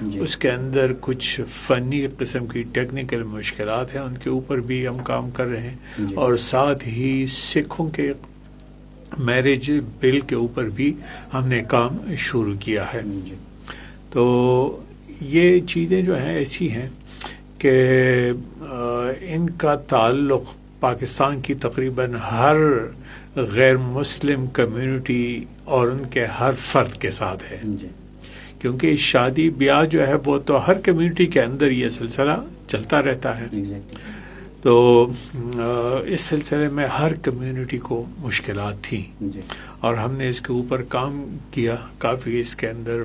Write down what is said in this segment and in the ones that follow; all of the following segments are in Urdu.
جی. اس کے اندر کچھ فنی قسم کی ٹیکنیکل مشکلات ہیں، ان کے اوپر بھی ہم کام کر رہے ہیں. جی. اور ساتھ ہی سکھوں کے میرج بل کے اوپر بھی ہم نے کام شروع کیا ہے. جی. تو یہ چیزیں جو ہیں ایسی ہیں کہ ان کا تعلق پاکستان کی تقریباً ہر غیر مسلم کمیونٹی اور ان کے ہر فرد کے ساتھ ہے. جی. کیونکہ شادی بیاہ جو ہے وہ تو ہر کمیونٹی کے اندر یہ سلسلہ چلتا رہتا ہے. Exactly. تو اس سلسلے میں ہر کمیونٹی کو مشکلات تھیں. جی. اور ہم نے اس کے اوپر کام کیا کافی. اس کے اندر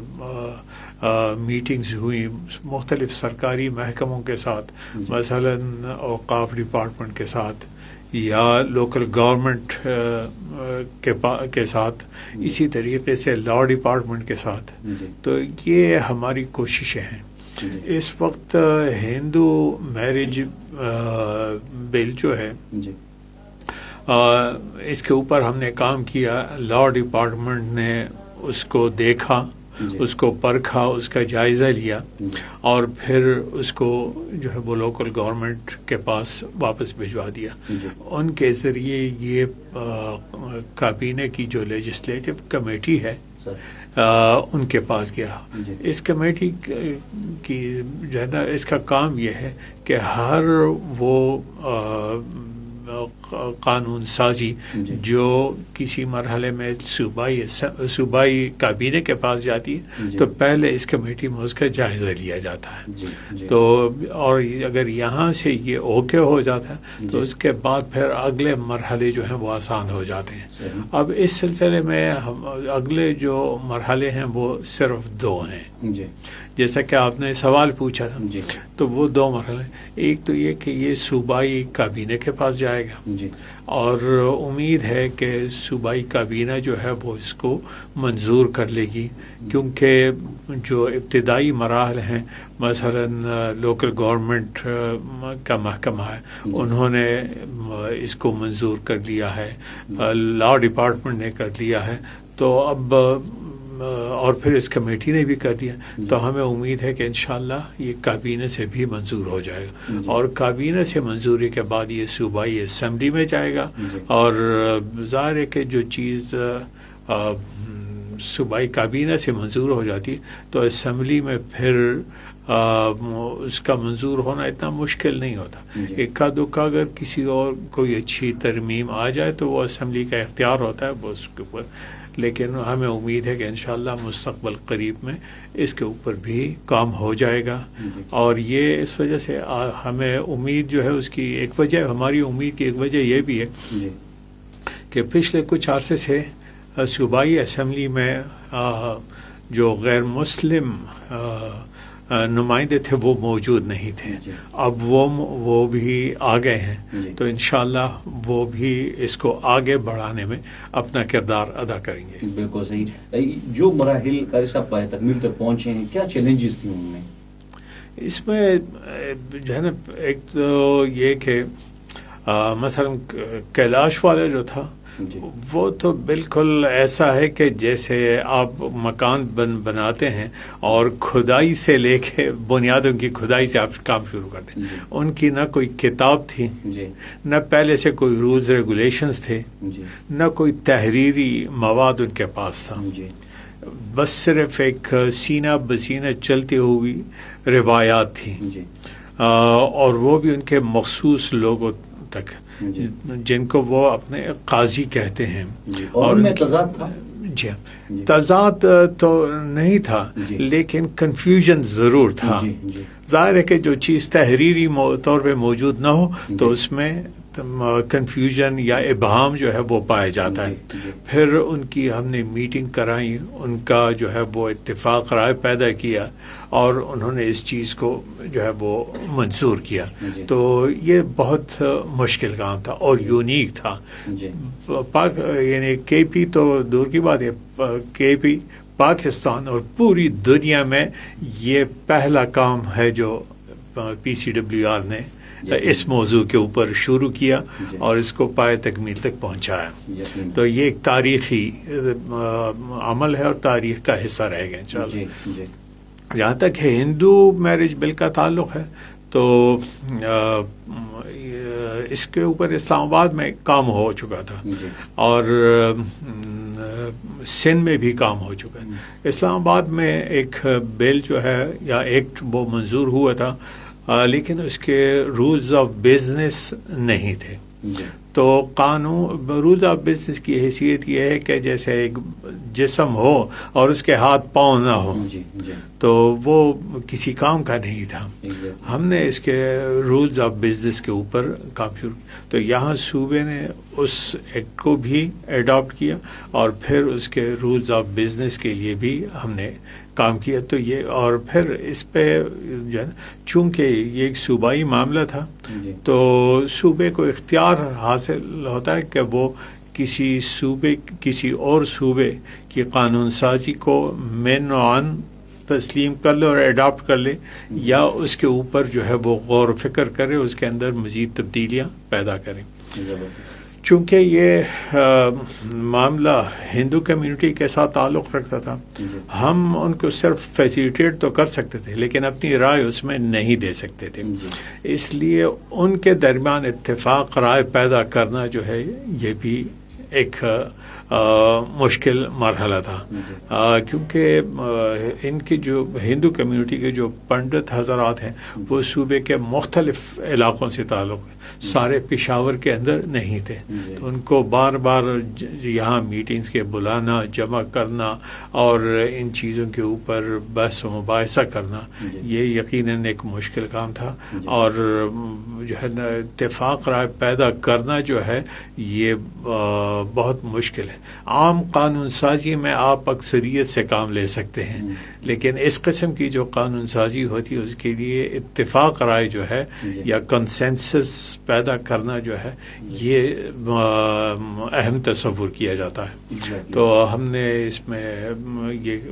میٹنگز ہوئی مختلف سرکاری محکموں کے ساتھ، مثلا اوقاف ڈپارٹمنٹ کے ساتھ یا لوکل گورنمنٹ کے ساتھ، اسی طریقے سے لا ڈپارٹمنٹ کے ساتھ. جی. تو یہ ہماری کوششیں ہیں. اس وقت ہندو میرج بل جو ہے جی. اس کے اوپر ہم نے کام کیا. لا ڈپارٹمنٹ نے اس کو دیکھا، جی. اس کو پرکھا، اس کا جائزہ لیا، جی. اور پھر اس کو جو ہے وہ لوکل گورنمنٹ کے پاس واپس بھجوا دیا. جی. ان کے ذریعے یہ کابینہ کی جو لیجسلیٹو کمیٹی ہے سر. ان کے پاس گیا. جی. اس کمیٹی کی جو ہے نا، اس کا کام یہ ہے کہ ہر وہ قانون سازی جی. جو کسی مرحلے میں صوبائی کابینہ کے پاس جاتی ہے، جی. تو پہلے اس کمیٹی میں اس کا جائزہ لیا جاتا ہے. جی. جی. تو اور اگر یہاں سے یہ اوکے ہو جاتا ہے تو جی. اس کے بعد پھر اگلے مرحلے جو ہیں وہ آسان ہو جاتے ہیں. صحیح. اب اس سلسلے میں اگلے جو مرحلے ہیں وہ صرف 2 ہیں. جی. جیسا کہ آپ نے سوال پوچھا تھا، جی. تو وہ 2 مرحلے. ایک تو یہ کہ یہ صوبائی کابینہ کے پاس جائے گا، جی. اور امید ہے کہ صوبائی کابینہ جو ہے وہ اس کو منظور کر لے گی، کیونکہ جو ابتدائی مراحل ہیں، مثلا لوکل گورنمنٹ کا محکمہ ہے، انہوں نے اس کو منظور کر لیا ہے، لا ڈپارٹمنٹ نے کر لیا ہے، تو اب اور پھر اس کمیٹی نے بھی کر دیا. تو ہمیں امید ہے کہ انشاءاللہ یہ کابینہ سے بھی منظور ہو جائے گا، اور کابینہ سے منظوری کے بعد یہ صوبائی اسمبلی میں جائے گا. اور ظاہر ہے کہ جو چیز صوبائی کابینہ سے منظور ہو جاتی تو اسمبلی میں پھر اس کا منظور ہونا اتنا مشکل نہیں ہوتا. اکا دکا اگر کسی اور کوئی اچھی ترمیم آ جائے تو وہ اسمبلی کا اختیار ہوتا ہے وہ اس کے اوپر. لیکن ہمیں امید ہے کہ انشاءاللہ مستقبل قریب میں اس کے اوپر بھی کام ہو جائے گا. اور یہ اس وجہ سے ہمیں امید جو ہے اس کی ایک وجہ، ہماری امید کی ایک وجہ یہ بھی ہے کہ پچھلے کچھ عرصے سے صوبائی اسمبلی میں جو غیر مسلم نمائندے تھے وہ موجود نہیں تھے. اب وہ بھی آ گئے ہیں، تو انشاءاللہ وہ بھی اس کو آگے بڑھانے میں اپنا کردار ادا کریں گے. بالکل صحیح. جو مراحل قاری صاحب تکمیل تک پہنچے ہیں، کیا چیلنجز تھیں ان میں؟ اس میں جو ہے نا، ایک تو یہ کہ مثلا کیلاش والا جو تھا وہ تو بالکل ایسا ہے کہ جیسے آپ مکان بناتے ہیں اور کھدائی سے لے کے بنیادوں کی کھدائی سے آپ کام شروع کرتے ہیں. ان کی نہ کوئی کتاب تھی، نہ پہلے سے کوئی رولز ریگولیشنز تھے، نہ کوئی تحریری مواد ان کے پاس تھا. بس صرف ایک سینہ بسینہ چلتی ہوئی روایات تھیں، اور وہ بھی ان کے مخصوص لوگوں تک، جن کو وہ اپنے قاضی کہتے ہیں. اور ان میں تضاد تھا. جی، تضاد تو نہیں تھا، لیکن کنفیوژن ضرور تھا. ظاہر ہے کہ جو چیز تحریری طور پہ موجود نہ ہو تو اس میں کنفیوژن یا ابہام جو ہے وہ پایا جاتا ہے. پھر ان کی ہم نے میٹنگ کرائی، ان کا جو ہے وہ اتفاق رائے پیدا کیا، اور انہوں نے اس چیز کو جو ہے وہ منظور کیا. تو یہ بہت مشکل کام تھا اور یونیک تھا. یعنی کے پی تو دور کی بات ہے، کے پی پاکستان اور پوری دنیا میں یہ پہلا کام ہے جو پی سی ڈبلیو آر نے اس موضوع کے اوپر شروع کیا اور اس کو پائے تکمیل تک پہنچایا. تو یہ ایک تاریخی عمل ہے اور تاریخ کا حصہ رہے گا انشاءاللہ. جہاں تک ہے ہندو میرج بل کا تعلق ہے تو اس کے اوپر اسلام آباد میں کام ہو چکا تھا اور سندھ میں بھی کام ہو چکا ہے. اسلام آباد میں ایک بل جو ہے یا ایکٹ وہ منظور ہوا تھا لیکن اس کے رولز آف بزنس نہیں تھے. تو قانون رولز آف بزنس کی حیثیت یہ ہے کہ جیسے ایک جسم ہو اور اس کے ہاتھ پاؤں نہ ہو تو وہ کسی کام کا نہیں تھا. ہم نے اس کے رولز آف بزنس کے اوپر کام شروع کیا تو یہاں صوبے نے اس ایکٹ کو بھی ایڈاپٹ کیا اور پھر اس کے رولز آف بزنس کے لیے بھی ہم نے کام کیا. تو یہ اور پھر اس پہ جو ہے چونکہ یہ ایک صوبائی معاملہ تھا تو صوبے کو اختیار حاصل ہوتا ہے کہ وہ کسی اور صوبے کی قانون سازی کو مینوعاً تسلیم کر لے اور ایڈاپٹ کر لے یا اس کے اوپر جو ہے وہ غور و فکر کرے, اس کے اندر مزید تبدیلیاں پیدا کریں. چونکہ یہ معاملہ ہندو کمیونٹی کے ساتھ تعلق رکھتا تھا, ہم ان کو صرف فیسیلیٹیٹ تو کر سکتے تھے لیکن اپنی رائے اس میں نہیں دے سکتے تھے. اس لیے ان کے درمیان اتفاق رائے پیدا کرنا جو ہے یہ بھی ایک مشکل مرحلہ تھا کیونکہ ان کی جو ہندو کمیونٹی کے جو پنڈت حضرات ہیں وہ صوبے کے مختلف علاقوں سے تعلق ہے, سارے پشاور کے اندر نہیں تھے. تو ان کو بار بار یہاں میٹنگز کے بلانا, جمع کرنا اور ان چیزوں کے اوپر بحث و مباحثہ کرنا یہ یقیناً ایک مشکل کام تھا. اور جو ہے نا اتفاق رائے پیدا کرنا جو ہے یہ بہت مشکل ہے. عام قانون سازی میں آپ اکثریت سے کام لے سکتے ہیں لیکن اس قسم کی جو قانون سازی ہوتی ہے اس کے لیے اتفاق رائے جو ہے یا کنسنسس پیدا کرنا جو ہے یہ اہم تصور کیا جاتا ہے. تو ہم نے اس میں یہ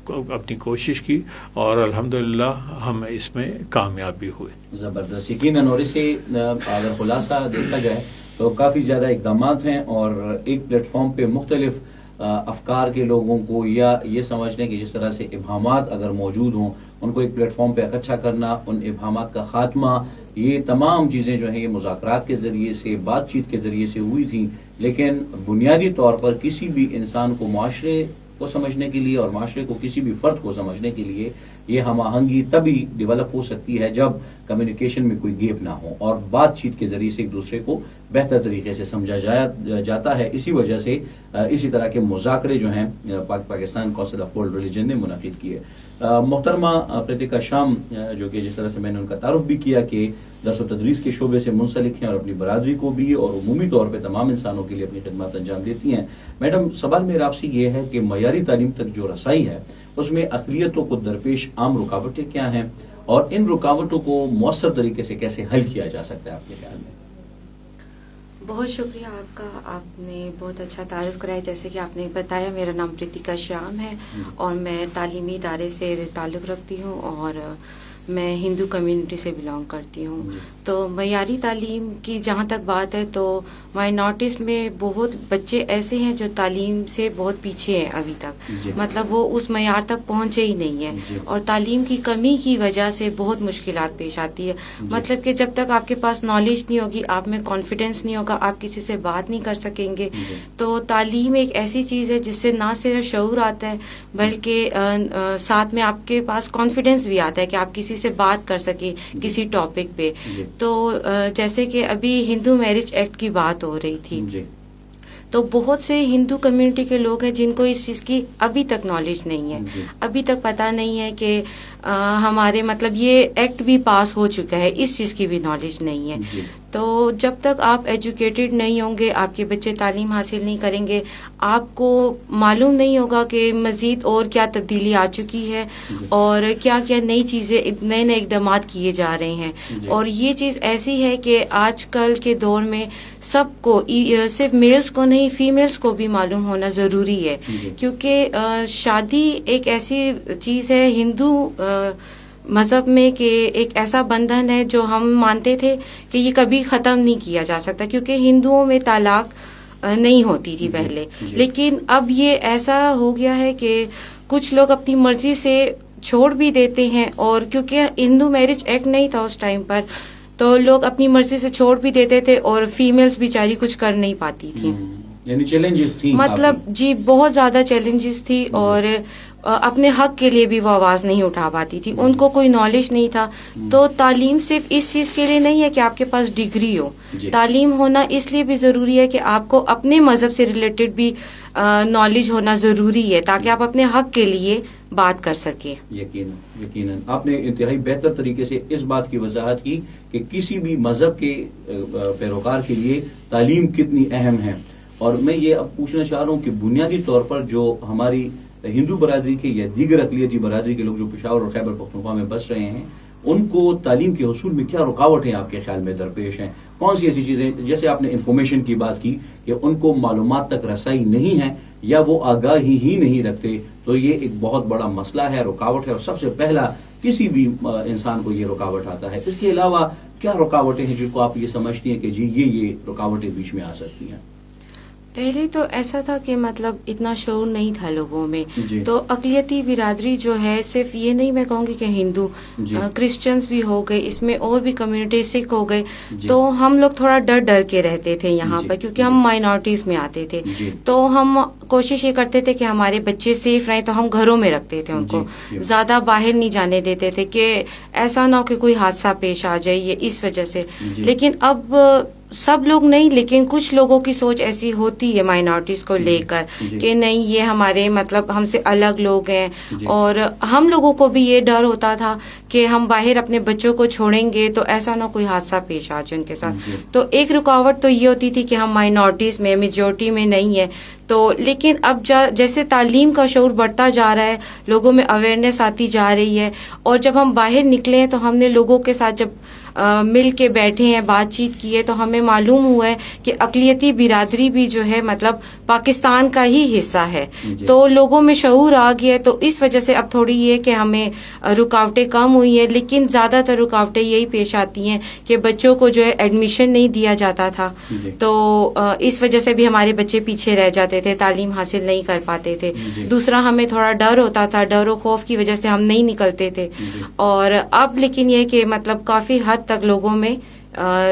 اپنی کوشش کی اور الحمدللہ ہم اس میں کامیاب بھی ہوئے. زبردست. یقیناً اور اسے اگر خلاصہ دیکھا جائے تو کافی زیادہ اقدامات ہیں اور ایک پلیٹ فارم پہ مختلف افکار کے لوگوں کو یا یہ سمجھنے کہ جس طرح سے ابہامات اگر موجود ہوں ان کو ایک پلیٹ فارم پہ اکٹھا کرنا, ان ابہامات کا خاتمہ, یہ تمام چیزیں جو ہیں یہ مذاکرات کے ذریعے سے, بات چیت کے ذریعے سے ہوئی تھیں. لیکن بنیادی طور پر کسی بھی انسان کو معاشرے کو سمجھنے کے لیے اور معاشرے کو کسی بھی فرد کو سمجھنے کے لیے یہ ہم آہنگی تبھی ڈیولپ ہو سکتی ہے جب کمیونیکیشن میں کوئی گیپ نہ ہو اور بات چیت کے ذریعے سے ایک دوسرے کو بہتر طریقے سے سمجھا جاتا ہے. اسی وجہ سے اسی طرح کے مذاکرے جو ہیں Pakistan Council of World religion نے منعقد کیے. محترمہ پریتیکا شام جو کہ جس طرح سے میں نے ان کا تعارف بھی کیا کہ درس و تدریس کے شعبے سے منسلک ہیں اور اپنی برادری کو بھی اور عمومی طور پہ تمام انسانوں کے لیے اپنی خدمات انجام دیتی ہیں. میڈم, سوال میرا آپ سے یہ ہے کہ معیاری تعلیم تک جو رسائی ہے اس میں اقلیتوں کو درپیش عام رکاوٹیں کیا ہیں اور ان رکاوٹوں کو مؤثر طریقے سے کیسے حل کیا جا سکتا ہے آپ کے خیال میں؟ بہت شکریہ آپ کا, آپ نے بہت اچھا تعارف کرایا. جیسے کہ آپ نے بتایا میرا نام پریتیکا شیام ہے اور میں تعلیمی ادارے سے تعلق رکھتی ہوں اور میں ہندو کمیونٹی سے بلانگ کرتی ہوں. تو معیاری تعلیم کی جہاں تک بات ہے تو مائنورٹیز میں بہت بچے ایسے ہیں جو تعلیم سے بہت پیچھے ہیں ابھی تک, مطلب وہ اس معیار تک پہنچے ہی نہیں ہیں اور تعلیم کی کمی کی وجہ سے بہت مشکلات پیش آتی ہے. مطلب کہ جب تک آپ کے پاس نالج نہیں ہوگی, آپ میں کانفیڈینس نہیں ہوگا, آپ کسی سے بات نہیں کر سکیں گے. تو تعلیم ایک ایسی چیز ہے جس سے نہ صرف شعور آتا ہے بلکہ ساتھ میں آپ کے پاس کانفیڈینس بھی آتا ہے کہ آپ کسی سے بات کر سکیں کسی ٹاپک پہ. تو جیسے کہ ابھی ہندو میرج ایکٹ کی بات ہو رہی تھی تو بہت سے ہندو کمیونٹی کے لوگ ہیں جن کو اس چیز کی ابھی تک نالج نہیں ہے, ابھی تک پتہ نہیں ہے کہ ہمارے مطلب یہ ایکٹ بھی پاس ہو چکا ہے, اس چیز کی بھی نالج نہیں ہے. تو جب تک آپ ایجوکیٹڈ نہیں ہوں گے, آپ کے بچے تعلیم حاصل نہیں کریں گے, آپ کو معلوم نہیں ہوگا کہ مزید اور کیا تبدیلی آ چکی ہے اور کیا کیا نئی چیزیں, نئے نئے اقدامات کیے جا رہے ہیں. اور یہ چیز ایسی ہے کہ آج کل کے دور میں سب کو, صرف میلز کو نہیں فیمیلز کو بھی معلوم ہونا ضروری ہے کیونکہ شادی ایک ایسی چیز ہے ہندو مذہب میں کہ ایک ایسا بندھن ہے جو ہم مانتے تھے کہ یہ کبھی ختم نہیں کیا جا سکتا کیونکہ ہندوؤں میں طلاق نہیں ہوتی تھی پہلے. لیکن اب یہ ایسا ہو گیا ہے کہ کچھ لوگ اپنی مرضی سے چھوڑ بھی دیتے ہیں, اور کیونکہ ہندو میرج ایکٹ نہیں تھا اس ٹائم پر, تو لوگ اپنی مرضی سے چھوڑ بھی دیتے تھے, اور فیمیلز بیچاری کچھ کر نہیں پاتی تھی. یعنی چیلنجز تھی, مطلب جی بہت زیادہ چیلنجز تھی, اور اپنے حق کے لیے بھی وہ آواز نہیں اٹھا پاتی تھی, ان کو کوئی نالج نہیں تھا. تو تعلیم صرف اس چیز کے لیے نہیں ہے کہ آپ کے پاس ڈگری ہو, تعلیم ہونا اس لیے بھی ضروری ہے کہ آپ کو اپنے مذہب سے ریلیٹڈ بھی نالج ہونا ضروری ہے, تاکہ آپ اپنے حق کے لیے بات کر سکیں. یقیناً آپ نے انتہائی بہتر طریقے سے اس بات کی وضاحت کی کہ کسی بھی مذہب کے پیروکار کے لیے تعلیم کتنی اہم ہے. اور میں یہ اب پوچھنا چاہ رہا ہوں کہ بنیادی طور پر جو ہماری ہندو برادری کے یا دیگر اقلیتی برادری کے لوگ جو پشاور اور خیبر پختونخوا میں بس رہے ہیں, ان کو تعلیم کے حصول میں کیا رکاوٹیں آپ کے خیال میں درپیش ہیں؟ کون سی ایسی چیزیں, جیسے آپ نے انفارمیشن کی بات کی کہ ان کو معلومات تک رسائی نہیں ہے یا وہ آگاہی ہی نہیں رکھتے, تو یہ ایک بہت بڑا مسئلہ ہے, رکاوٹ ہے, اور سب سے پہلا کسی بھی انسان کو یہ رکاوٹ آتا ہے. اس کے علاوہ کیا رکاوٹیں ہیں جن کو آپ یہ سمجھتی ہیں کہ جی یہ رکاوٹیں بیچ میں آ سکتی ہیں؟ پہلے تو ایسا تھا کہ مطلب اتنا شعور نہیں تھا لوگوں میں, جی. تو اقلیتی برادری جو ہے, صرف یہ نہیں میں کہوں گی کہ ہندو, جی. کرسچنز بھی ہو گئے, اس میں اور بھی کمیونٹی, سکھ ہو گئے, جی. تو ہم لوگ تھوڑا ڈر کے رہتے تھے یہاں جی. پر, کیونکہ ہم مائنورٹیز میں آتے تھے. جی. تو ہم کوشش یہ کرتے تھے کہ ہمارے بچے سیف رہیں, تو ہم گھروں میں رکھتے تھے ان کو, جی. زیادہ باہر نہیں جانے دیتے تھے کہ ایسا نہ ہو کہ کوئی حادثہ پیش آ جائے, یہ اس وجہ سے. جی. لیکن اب سب لوگ نہیں, لیکن کچھ لوگوں کی سوچ ایسی ہوتی ہے مائنورٹیز کو لے کر, جی. کہ نہیں یہ ہمارے مطلب ہم سے الگ لوگ ہیں. جی. اور ہم لوگوں کو بھی یہ ڈر ہوتا تھا کہ ہم باہر اپنے بچوں کو چھوڑیں گے تو ایسا نہ کوئی حادثہ پیش آ جائے ان کے ساتھ. جی. تو ایک رکاوٹ تو یہ ہوتی تھی کہ ہم مائنورٹیز میں, میجورٹی میں نہیں ہے. تو لیکن اب جیسے تعلیم کا شعور بڑھتا جا رہا ہے, لوگوں میں اویئرنیس آتی جا رہی ہے, اور جب ہم باہر نکلے ہیں تو ہم نے لوگوں کے ساتھ جب مل کے بیٹھے ہیں, بات چیت کی ہے, تو ہمیں معلوم ہوا ہے کہ اقلیتی برادری بھی جو ہے مطلب پاکستان کا ہی حصہ ہے. تو لوگوں میں شعور آ گیا ہے, تو اس وجہ سے اب تھوڑی یہ کہ ہمیں رکاوٹیں کم ہوئی ہیں. لیکن زیادہ تر رکاوٹیں یہی پیش آتی ہیں کہ بچوں کو جو ہے ایڈمیشن نہیں دیا جاتا تھا, تو اس وجہ سے بھی ہمارے بچے پیچھے رہ جاتے تھے, تعلیم حاصل نہیں کر پاتے تھے. دوسرا ہمیں تھوڑا ڈر ہوتا تھا, ڈر و خوف کی وجہ سے ہم نہیں نکلتے تھے. اور اب لیکن یہ کہ مطلب کافی حد تک لوگوں میں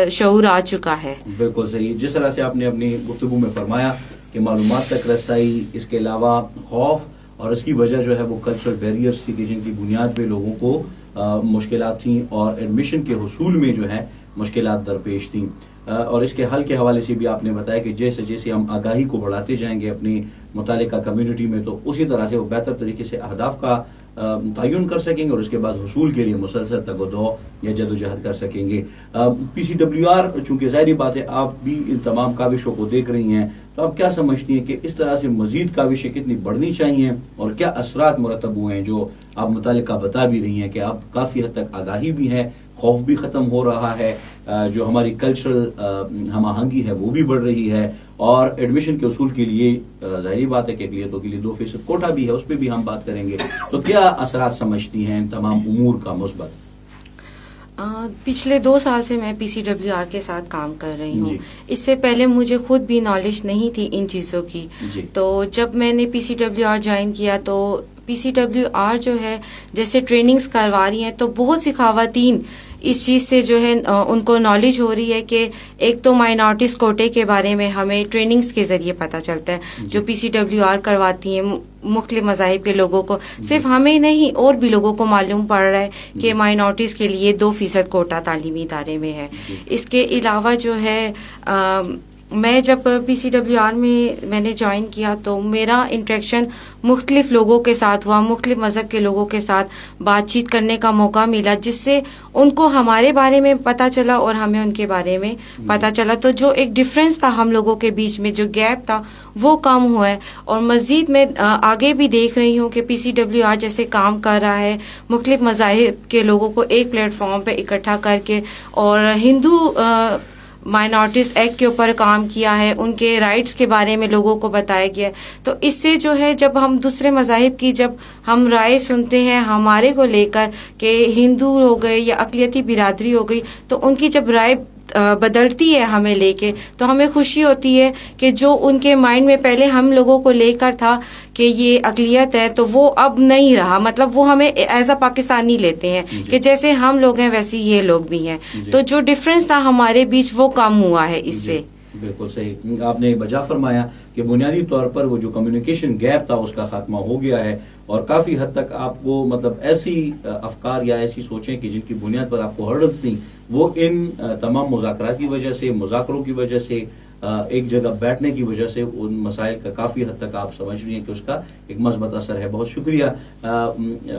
شعور آ چکا ہے. بالکل صحیح. جس طرح سے آپ نے اپنی گفتگو میں فرمایا کہ معلومات تک رسائی, اس کے علاوہ خوف, اور اس کی وجہ جو ہے وہ کلچرل بیریئرز تھی کہ جن کی بنیاد پہ لوگوں کو مشکلات تھیں, اور ایڈمیشن کے حصول میں جو ہے مشکلات درپیش تھیں. اور اس کے حل کے حوالے سے بھی آپ نے بتایا کہ جیسے جیسے ہم آگاہی کو بڑھاتے جائیں گے اپنی متعلقہ کمیونٹی میں, تو اسی طرح سے وہ بہتر طریقے سے اہداف کا تعین کر سکیں گے, اور اس کے بعد حصول کے لیے مسلسل تگ و دو یا جد و جہد کر سکیں گے. PCWR, چونکہ ظاہری بات ہے آپ بھی ان تمام کاوشوں کو دیکھ رہی ہیں, تو آپ کیا سمجھتی ہیں کہ اس طرح سے مزید کاوشیں کتنی بڑھنی چاہیے, اور کیا اثرات مرتب ہوئے ہیں جو آپ متعلقہ بتا بھی رہی ہیں کہ آپ کافی حد تک آگاہی بھی ہے, خوف بھی ختم ہو رہا ہے, جو ہماری کلچرل ہم آہنگی ہے وہ بھی بڑھ رہی ہے, اور ایڈمیشن کے اصول کے لیے ظاہری بات ہے کہ اقلیتوں کے لیے 2% کوٹا بھی ہے, اس پہ بھی ہم بات کریں گے. تو کیا اثرات سمجھتی ہیں ان تمام امور کا مثبت؟ پچھلے 2 سال سے میں PCWR کے ساتھ کام کر رہی ہوں. جی. اس سے پہلے مجھے خود بھی نالج نہیں تھی ان چیزوں کی. جی. تو جب میں نے PCWR جوائن کیا تو PCWR جو ہے جیسے ٹریننگز کروا رہی ہیں, تو بہت سی خواتین اس چیز سے جو ہے ان کو نالج ہو رہی ہے کہ ایک تو مائنورٹیز کوٹے کے بارے میں ہمیں ٹریننگز کے ذریعے پتہ چلتا ہے, جو PCWR کرواتی ہیں مختلف مذاہب کے لوگوں کو. صرف ہمیں نہیں اور بھی لوگوں کو معلوم پڑ رہا ہے کہ مائنورٹیز کے لیے 2% کوٹا تعلیمی ادارے میں ہے. اس کے علاوہ جو ہے میں جب PCWR میں نے جوائن کیا تو میرا انٹریکشن مختلف لوگوں کے ساتھ ہوا, مختلف مذہب کے لوگوں کے ساتھ بات چیت کرنے کا موقع ملا, جس سے ان کو ہمارے بارے میں پتہ چلا اور ہمیں ان کے بارے میں پتہ چلا. تو جو ایک ڈفرینس تھا ہم لوگوں کے بیچ میں, جو گیپ تھا, وہ کم ہوا ہے. اور مزید میں آگے بھی دیکھ رہی ہوں کہ PCWR جیسے کام کر رہا ہے, مختلف مذاہب کے لوگوں کو ایک پلیٹ فارم پہ اکٹھا کر کے, اور ہندو مائنورٹیز ایکٹ کے اوپر کام کیا ہے, ان کے رائٹس کے بارے میں لوگوں کو بتایا گیا ہے. تو اس سے جو ہے جب ہم دوسرے مذاہب کی جب ہم رائے سنتے ہیں ہمارے کو لے کر کہ ہندو ہو گئے یا اقلیتی برادری ہو گئی, تو ان کی جب رائے بدلتی ہے ہمیں لے کے, تو ہمیں خوشی ہوتی ہے کہ جو ان کے مائنڈ میں پہلے ہم لوگوں کو لے کر تھا کہ یہ اقلیت ہے, تو وہ اب نہیں رہا. مطلب وہ ہمیں ایز اے پاکستانی لیتے ہیں کہ جیسے ہم لوگ ہیں ویسے یہ لوگ بھی ہیں. تو جو ڈفرینس تھا ہمارے بیچ وہ کم ہوا ہے اس سے. بالکل صحیح, آپ نے بجا فرمایا کہ بنیادی طور پر وہ جو کمیونیکیشن گیپ تھا اس کا خاتمہ ہو گیا ہے, اور کافی حد تک آپ کو مطلب ایسی افکار یا ایسی سوچیں کہ جن کی بنیاد پر آپ کو ہرڈلز تھیں, وہ ان تمام مذاکرات کی وجہ سے, مذاکروں کی وجہ سے, ایک جگہ بیٹھنے کی وجہ سے ان مسائل کا کافی حد تک آپ سمجھ رہی ہیں کہ اس کا ایک مثبت اثر ہے. بہت شکریہ.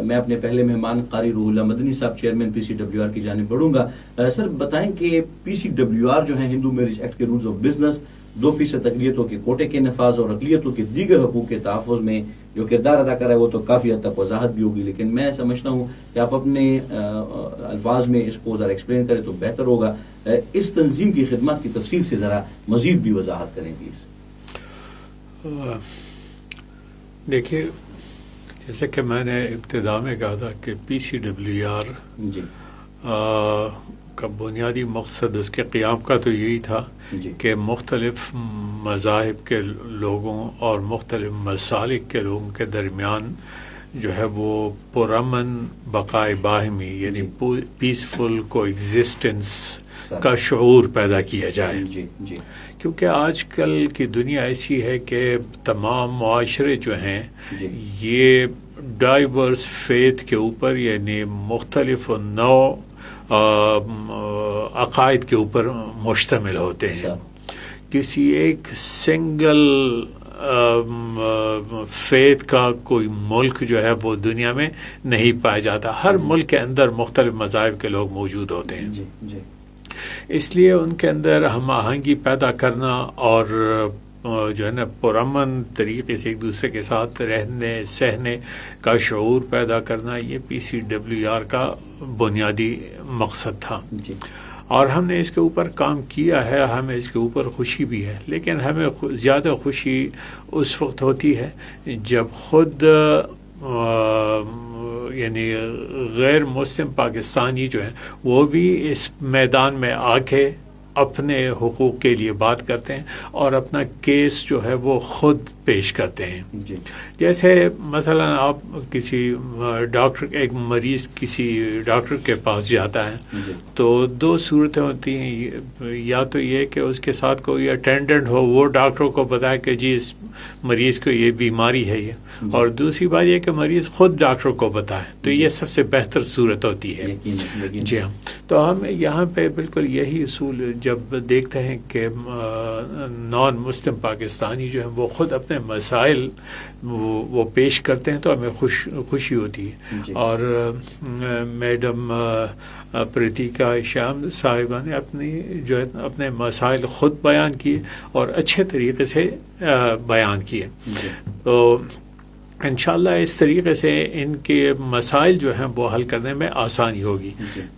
میں اپنے پہلے مہمان قاری روح اللہ مدنی صاحب, چیئرمین PCWR کی جانب بڑھوں گا. سر بتائیں کہ PCWR جو ہے ہندو میرج ایکٹ کے رولز آف بزنس 2% اقلیتوں کے کوٹے کے نفاذ اور اقلیتوں کے دیگر حقوق کے تحفظ میں جو کردار ادا کر رہا ہے وہ تو کافی حد تک وضاحت بھی ہوگی, لیکن میں سمجھتا ہوں کہ آپ اپنے الفاظ میں اس کو ذرا ایکسپلین کریں تو بہتر ہوگا. اس تنظیم کی خدمات کی تفصیل سے ذرا مزید بھی وضاحت کریں پلیز. دیکھیے, جیسے کہ میں نے ابتدا میں کہا تھا کہ PCWR جی کا بنیادی مقصد اس کے قیام کا تو یہی تھا کہ مختلف مذاہب کے لوگوں اور مختلف مسالک کے لوگوں کے درمیان جو ہے وہ پرامن بقائے باہمی یعنی پیسفل کو ایگزسٹنس کا شعور پیدا کیا جائے. کیونکہ آج کل کی دنیا ایسی ہے کہ تمام معاشرے جو ہیں یہ ڈائیورس فیتھ کے اوپر یعنی مختلف نوع عقائد کے اوپر مشتمل ہوتے ہیں. کسی ایک سنگل فیتھ کا کوئی ملک جو ہے وہ دنیا میں نہیں پایا جاتا. ہر ملک کے اندر مختلف مذاہب کے لوگ موجود ہوتے ہیں. اس لیے ان کے اندر ہم آہنگی پیدا کرنا اور جو ہے نا پرامن طریقے سے ایک دوسرے کے ساتھ رہنے سہنے کا شعور پیدا کرنا, یہ PCWR کا بنیادی مقصد تھا. اور ہم نے اس کے اوپر کام کیا ہے, ہمیں اس کے اوپر خوشی بھی ہے. لیکن ہمیں زیادہ خوشی اس وقت ہوتی ہے جب خود یعنی غیر مسلم پاکستانی جو ہیں وہ بھی اس میدان میں آ کے اپنے حقوق کے لیے بات کرتے ہیں اور اپنا کیس جو ہے وہ خود پیش کرتے ہیں. جیسے مثلا آپ کسی ڈاکٹر ایک مریض کسی ڈاکٹر کے پاس جاتا ہے تو دو صورتیں ہوتی ہیں, یا تو یہ کہ اس کے ساتھ کوئی اٹینڈنٹ ہو وہ ڈاکٹر کو بتائے کہ جی اس مریض کو یہ بیماری ہے یہ, اور دوسری بات یہ کہ مریض خود ڈاکٹر کو بتائے, تو یہ سب سے بہتر صورت ہوتی ہے. جی ہاں, تو ہم یہاں پہ بالکل یہی اصول جب دیکھتے ہیں کہ نان مسلم پاکستانی جو ہیں وہ خود اپنے مسائل وہ پیش کرتے ہیں تو ہمیں خوشی ہوتی ہے. اور میڈم پریتیکا شیام صاحبہ نے جو ہے اپنے مسائل خود بیان کیے اور اچھے طریقے سے بیان کیے. تو انشاءاللہ اس طریقے سے ان کے مسائل جو ہیں وہ حل کرنے میں آسانی ہوگی.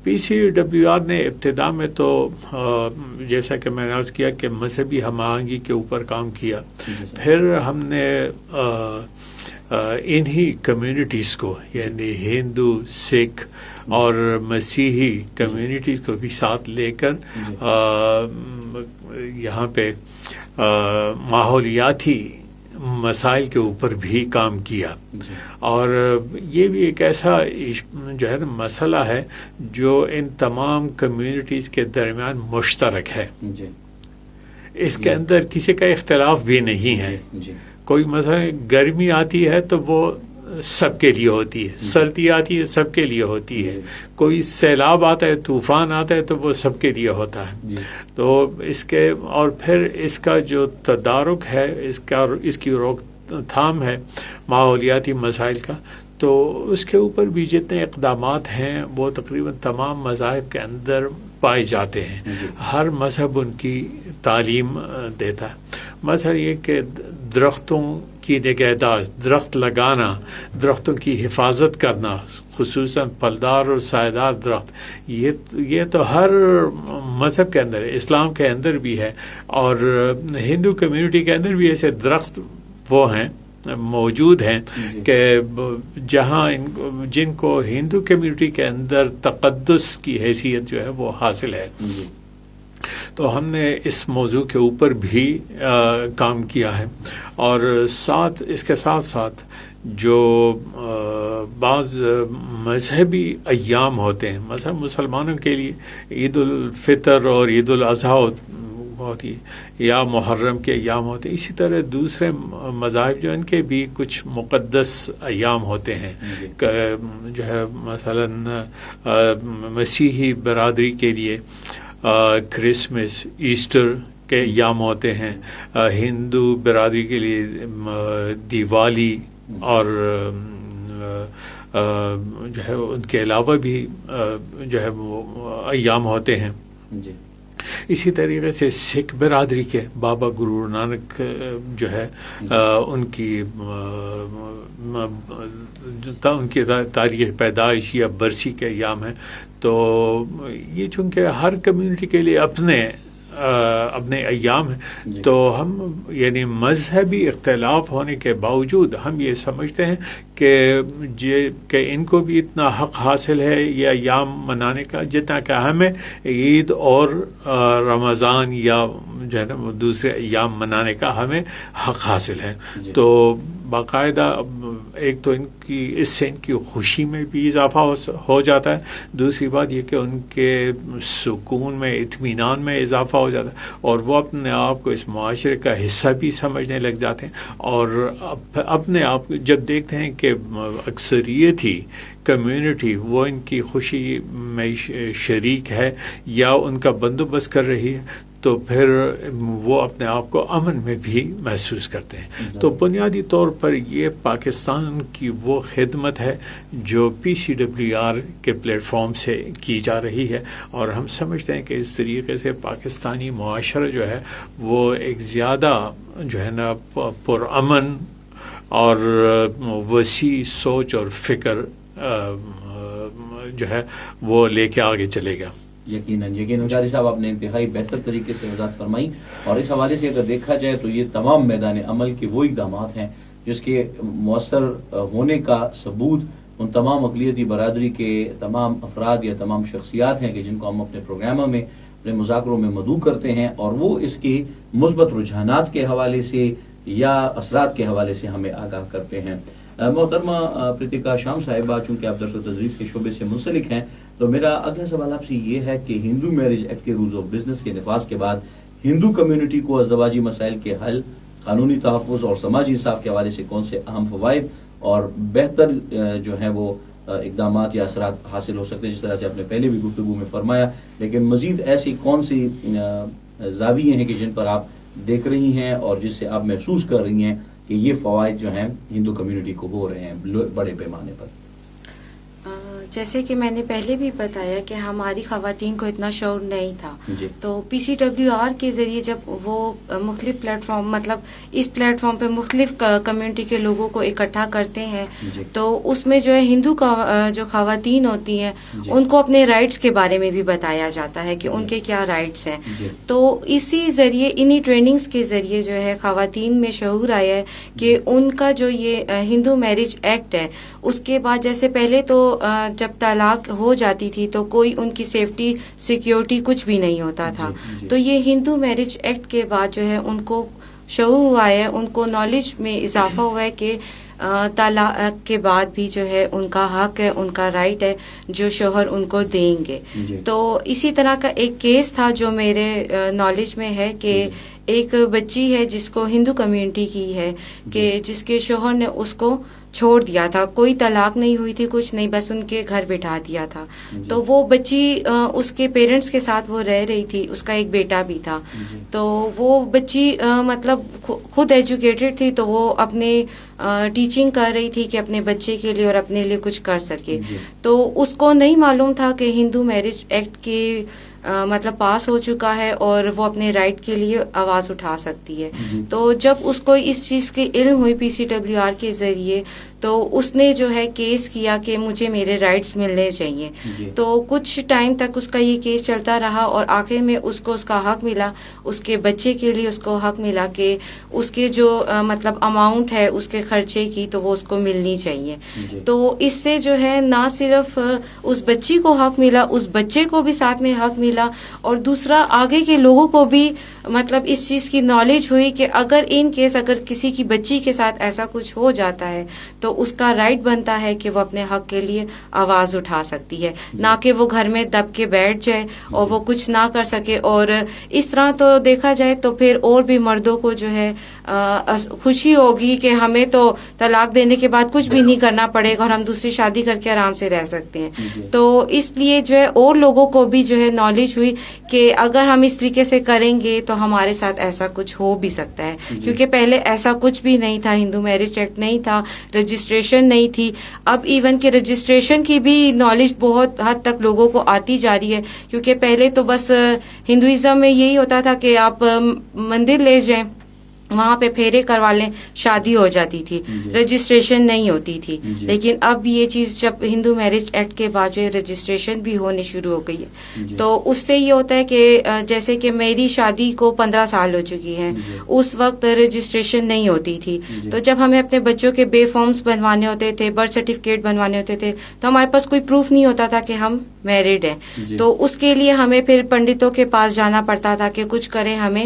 PCWR نے ابتدا میں تو جیسا کہ میں نے عرض کیا کہ مذہبی ہم آہنگی کے اوپر کام کیا, پھر ہم نے انہی کمیونٹیز کو یعنی ہندو, سکھ اور مسیحی کمیونٹیز کو بھی ساتھ لے کر یہاں پہ ماحولیاتی مسائل کے اوپر بھی کام کیا. اور یہ بھی ایک ایسا جو ہے نا مسئلہ ہے جو ان تمام کمیونٹیز کے درمیان مشترک ہے. اس کے اندر کسی کا اختلاف بھی نہیں ہے. کوئی مثلا گرمی آتی ہے تو وہ سب کے لیے ہوتی ہے, سردی آتی ہے سب کے لیے ہوتی ہے, کوئی سیلاب آتا ہے, طوفان آتا ہے تو وہ سب کے لیے ہوتا ہے. تو اس کے اور پھر اس کا جو تدارک ہے, اس کی روک تھام ہے ماحولیاتی مسائل کا, تو اس کے اوپر بھی جتنے اقدامات ہیں وہ تقریباً تمام مذاہب کے اندر پائے جاتے ہیں. ہر مذہب ان کی تعلیم دیتا ہے. مثلا یہ کہ درختوں کی نگہداشت, درخت لگانا, درختوں کی حفاظت کرنا, خصوصاً پھلدار اور سایہدار درخت, یہ تو ہر مذہب کے اندر ہے, اسلام کے اندر بھی ہے, اور ہندو کمیونٹی کے اندر بھی ایسے درخت وہ ہیں موجود ہیں کہ جہاں جن کو ہندو کمیونٹی کے اندر تقدس کی حیثیت جو ہے وہ حاصل ہے. تو ہم نے اس موضوع کے اوپر بھی کام کیا ہے، اور اس کے ساتھ ساتھ جو بعض مذہبی ایام ہوتے ہیں، مثلا مسلمانوں کے لیے عید الفطر اور عید الاضحیٰ ہوتی ہے، یا محرم کے ایام ہوتے ہیں، اسی طرح دوسرے مذاہب جو ان کے بھی کچھ مقدس ایام ہوتے ہیں، جو ہے مثلا مسیحی برادری کے لیے کرسمس، ایسٹر کے ایام ہوتے ہیں، ہندو برادری کے لیے دیوالی، اور جو ہے ان کے علاوہ بھی جو ہے وہ ایام ہوتے ہیں. جی. اسی طریقے سے سکھ برادری کے بابا گرو نانک جو ہے ان کی تاریخ پیدائش یا برسی کے ایام ہیں. تو یہ چونکہ ہر کمیونٹی کے لیے اپنے ایام ہیں، تو ہم یعنی مذہبی اختلاف ہونے کے باوجود ہم یہ سمجھتے ہیں کہ ان کو بھی اتنا حق حاصل ہے یہ ایام منانے کا جتنا کہ ہمیں عید اور رمضان یا جو ہے نا دوسرے ایام منانے کا ہمیں حق حاصل ہے. تو باقاعدہ ایک تو اس سے ان کی خوشی میں بھی اضافہ ہو جاتا ہے، دوسری بات یہ کہ ان کے سکون میں، اطمینان میں اضافہ ہو جاتا ہے، اور وہ اپنے آپ کو اس معاشرے کا حصہ بھی سمجھنے لگ جاتے ہیں، اور اپنے آپ جب دیکھتے ہیں کہ اکثریت ہی کمیونٹی وہ ان کی خوشی میں شریک ہے یا ان کا بندوبست کر رہی ہے، تو پھر وہ اپنے آپ کو امن میں بھی محسوس کرتے ہیں. تو بنیادی طور پر یہ پاکستان کی وہ خدمت ہے جو PCWR کے پلیٹ فارم سے کی جا رہی ہے، اور ہم سمجھتے ہیں کہ اس طریقے سے پاکستانی معاشرہ جو ہے وہ ایک زیادہ جو ہے نا پرامن اور وسیع سوچ اور فکر جو ہے وہ لے کے آگے چلے گا. یقیناً قاری صاحب آپ نے انتہائی بہتر طریقے سے وضاحت فرمائی، اور اس حوالے سے اگر دیکھا جائے تو یہ تمام میدان عمل کے وہ اقدامات ہیں جس کے مؤثر ہونے کا ثبوت ان تمام اقلیتی برادری کے تمام افراد یا تمام شخصیات ہیں کہ جن کو ہم اپنے پروگراموں میں، اپنے مذاکروں میں مدعو کرتے ہیں، اور وہ اس کی مثبت رجحانات کے حوالے سے یا اثرات کے حوالے سے ہمیں آگاہ کرتے ہیں. محترمہ پریتیکا شیام صاحبہ، چونکہ آپ درس و تدریس کے شعبے سے منسلک ہیں، تو میرا اگلا سوال آپ سے یہ ہے کہ ہندو میرج ایکٹ کے رولز آف بزنس کے نفاذ کے بعد ہندو کمیونٹی کو ازدواجی مسائل کے حل، قانونی تحفظ اور سماجی انصاف کے حوالے سے کون سے اہم فوائد اور بہتر جو ہیں وہ اقدامات یا اثرات حاصل ہو سکتے ہیں، جس طرح سے آپ نے پہلے بھی گفتگو میں فرمایا، لیکن مزید ایسی کون سی زاویے ہیں کہ جن پر آپ دیکھ رہی ہیں اور جس سے آپ محسوس کر رہی ہیں کہ یہ فوائد جو ہیں ہندو کمیونٹی کو ہو رہے ہیں بڑے پیمانے پر؟ جیسے کہ میں نے پہلے بھی بتایا کہ ہماری خواتین کو اتنا شعور نہیں تھا، تو PCWR کے ذریعے جب وہ مختلف پلیٹ فارم، مطلب اس پلیٹ فارم پہ مختلف کمیونٹی کے لوگوں کو اکٹھا کرتے ہیں، تو اس میں جو ہے ہندو جو خواتین ہوتی ہیں ان کو اپنے رائٹس کے بارے میں بھی بتایا جاتا ہے کہ ان کے کیا رائٹس ہیں. تو اسی ذریعے انہی ٹریننگز کے ذریعے جو ہے خواتین میں شعور آیا ہے کہ ان کا جو یہ ہندو میرج ایکٹ ہے، اس کے بعد جیسے پہلے تو جب طلاق ہو جاتی تھی تو کوئی ان کی سیفٹی سیکیورٹی کچھ بھی نہیں ہوتا تھا. تو یہ ہندو میرج ایکٹ کے بعد جو ہے ان کو شعور ہوا ہے، ان کو نالج میں اضافہ ہوا ہے کہ طلاق کے بعد بھی جو ہے ان کا حق ہے، ان کا رائٹ ہے جو شوہر ان کو دیں گے. تو اسی طرح کا ایک کیس تھا جو میرے نالج میں ہے کہ ایک بچی ہے جس کو ہندو کمیونٹی کی ہے کہ جس کے شوہر نے اس کو چھوڑ دیا تھا، کوئی طلاق نہیں ہوئی تھی، کچھ نہیں، بس ان کے گھر بٹھا دیا تھا. تو وہ بچی اس کے پیرنٹس کے ساتھ وہ رہ رہی تھی، اس کا ایک بیٹا بھی تھا. تو وہ بچی مطلب خود ایجوکیٹڈ تھی، تو وہ اپنے ٹیچنگ کر رہی تھی کہ اپنے بچے کے لیے اور اپنے لیے کچھ کر سکے. تو اس کو نہیں معلوم تھا کہ ہندو میرج ایکٹ کی مطلب پاس ہو چکا ہے اور وہ اپنے رائٹ کے لیے آواز اٹھا سکتی ہے. تو جب اس کو اس چیز کی علم ہوئی PCWR کے ذریعے، تو اس نے جو ہے کیس کیا کہ مجھے میرے رائٹس ملنے چاہیے. تو کچھ ٹائم تک اس کا یہ کیس چلتا رہا اور آخر میں اس کو اس کا حق ملا، اس کے بچے کے لیے اس کو حق ملا کہ اس کے جو مطلب اماؤنٹ ہے اس کے خرچے کی تو وہ اس کو ملنی چاہیے. تو اس سے جو ہے نہ صرف اس بچی کو حق ملا، اس بچے کو بھی ساتھ میں حق ملا, اور دوسرا آگے کے لوگوں کو بھی مطلب اس چیز کی نالج ہوئی کہ اگر ان کیس اگر کسی کی بچی کے ساتھ ایسا کچھ ہو جاتا ہے تو اس کا رائٹ بنتا ہے کہ وہ اپنے حق کے لیے آواز اٹھا سکتی ہے, نہ کہ وہ گھر میں دب کے بیٹھ جائے اور وہ کچھ نہ کر سکے. اور اس طرح تو دیکھا جائے تو پھر اور بھی مردوں کو جو ہے خوشی ہوگی کہ ہمیں تو طلاق دینے کے بعد کچھ بھی نہیں کرنا پڑے گا اور ہم دوسری شادی کر کے آرام سے رہ سکتے ہیں. تو اس لیے جو ہے اور لوگوں کو بھی جو ہے نالج ہوئی کہ اگر ہم اس طریقے سے کریں گے تو ہمارے ساتھ ایسا کچھ ہو بھی سکتا ہے, کیونکہ پہلے ایسا کچھ بھی نہیں تھا, ہندو میرج ایکٹ نہیں تھا, رجسٹریشن نہیں تھی. اب ایون کہ رجسٹریشن کی بھی نالج بہت حد تک لوگوں کو آتی جا رہی ہے, کیونکہ پہلے تو بس ہندوازم میں یہی ہوتا تھا کہ آپ مندر لے جائیں, وہاں پہ پھیرے کروا لیں, شادی ہو جاتی تھی, رجسٹریشن نہیں ہوتی تھی. لیکن اب یہ چیز جب ہندو میرج ایکٹ کے بعد جو رجسٹریشن بھی ہونے شروع ہو گئی ہے, تو اس سے یہ ہوتا ہے کہ جیسے کہ میری شادی کو 15 سال ہو چکی ہیں, اس وقت رجسٹریشن نہیں ہوتی تھی. تو جب ہمیں اپنے بچوں کے بے فارمز بنوانے ہوتے تھے, برتھ سرٹیفکیٹ بنوانے ہوتے تھے, تو ہمارے پاس کوئی پروف نہیں ہوتا تھا کہ ہم میرڈ ہیں. تو اس کے لیے ہمیں پھر پنڈتوں کے پاس جانا پڑتا تھا کہ کچھ کریں, ہمیں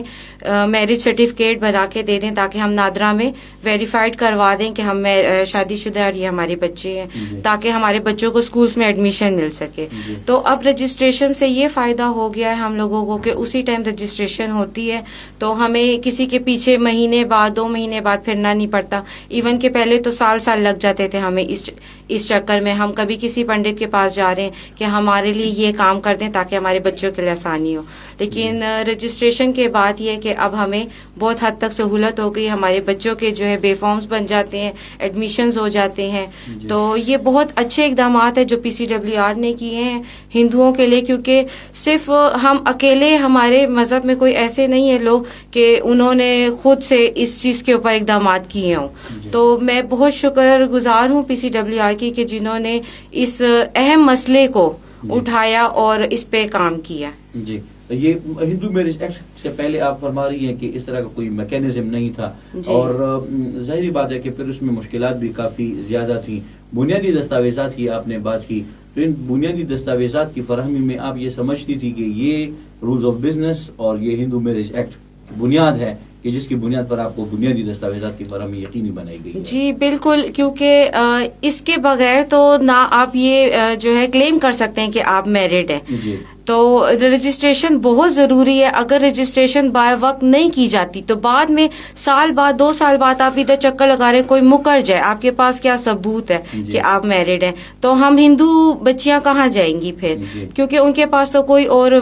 میرج سرٹیفکیٹ بنا کے دے دیں تاکہ ہم نادرا میں ویریفائڈ کروا دیں کہ ہم شادی شدہ اور یہ ہمارے بچے ہیں, تاکہ ہمارے بچوں کو اسکولس میں ایڈمیشن مل سکے. تو اب رجسٹریشن سے یہ فائدہ ہو گیا ہے ہم لوگوں کو کہ اسی ٹائم رجسٹریشن ہوتی ہے, تو ہمیں کسی کے پیچھے مہینے بعد 2 مہینے بعد پھرنا نہیں پڑتا. ایون کہ پہلے تو سال لگ جاتے تھے ہمیں اس چکر میں, ہم کبھی کسی پنڈت کے پاس جا رہے ہیں کہ ہمارے لیے یہ کام کر دیں تاکہ ہمارے بچوں کے لیے آسانی ہو. لیکن رجسٹریشن کے بعد یہ کہ اب ہمیں بہت حد تک سہولت ہو گئی, ہمارے بچوں کے جو ہے بے فارمز بن جاتے ہیں, ایڈمیشنز ہو جاتے ہیں. تو یہ بہت اچھے اقدامات ہیں جو PCWR نے کیے ہیں ہندوؤں کے لیے, کیونکہ صرف ہم اکیلے, ہمارے مذہب میں کوئی ایسے نہیں ہیں لوگ کہ انہوں نے خود سے اس چیز کے اوپر اقدامات کیے ہوں. تو میں بہت شکر گزار ہوں PCWR کی کہ جنہوں نے اس اہم مسئلے کو اٹھایا اور اس پہ کام کیا. جی, یہ ہندو میرج ایکٹ سے پہلے آپ فرما رہی ہیں کہ اس طرح کا کوئی میکینزم نہیں تھا, اور ظاہری بات ہے کہ پھر اس میں مشکلات بھی کافی زیادہ تھیں. بنیادی دستاویزات کی آپ نے بات کی, تو ان بنیادی دستاویزات کی فراہمی میں آپ یہ سمجھتی تھی کہ یہ رولز آف بزنس اور یہ ہندو میرج ایکٹ بنیاد ہے کہ جس کی بنیاد پر آپ کو بنیادی دستاویزات کی فراہمی یقینی بنائی گئی ہے؟ جی بالکل, کیونکہ اس کے بغیر تو نہ آپ یہ جو ہے کلیم کر سکتے ہیں کہ آپ میرڈ ہیں. جی, تو رجسٹریشن بہت ضروری ہے. اگر رجسٹریشن بائی وقت نہیں کی جاتی تو بعد میں سال بعد 2 سال بعد آپ ادھر چکر لگا رہے ہیں, کوئی مکر جائے, آپ کے پاس کیا ثبوت ہے کہ آپ میرڈ ہیں, تو ہم ہندو بچیاں کہاں جائیں گی پھر, کیونکہ ان کے پاس تو کوئی اور